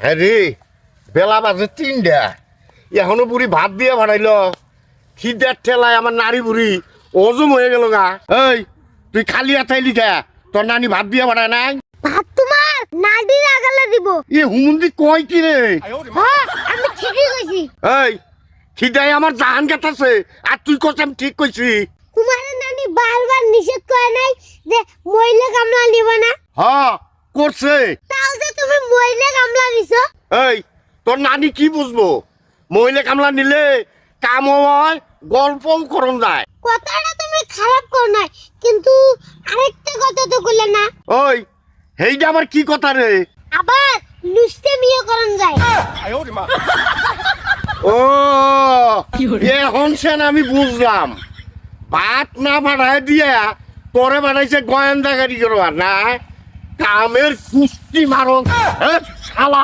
হ্যাঁ রে, বেলা বাজে 3টা, এখনো বুড়ি ভাত দিয়ে বাড়াইল। খিদার ঠেলায় আমার নারী বুড়ি অজম হয়ে গেল গা। এই তুই খালি হাতাই লিখা, তোর নানি ভাত দিয়ে বাড়ায় নাই? ভাত তোমার নাডি লাগালে দিব। এ হুমুন্দি কয় কি রে? হ্যাঁ আমি ঠিকই কইছি। এই খিদায় আমার জাহান গেতাছে, আর তুই কস আমি ঠিক কইছি? তোমার নানি বারবার নিষেধ করে নাই যে মহিলা কামলা নিব না? হ করছে। তাও যে তুমি মহিলা কামলা নিছো। এই তোর নানি কি বুঝবো? মহিলা কামলা নিলে কামও হয়, গল্পও করন যায়। কথাটা তুমি খারাপ কর নাই, কিন্তু আরেকটা কথা তো কইলে না। ওই হেইটা আবার কি কথা রে? আবার লুস্তে বিয়ে করন যায়। ও এখন সেন আমি বুঝলাম। ভাত না বাড়ায় দিয়া পরে বাড়াইছে গোয়েন্দাগারি করবার না, কামের কুস্তি মারো শালা।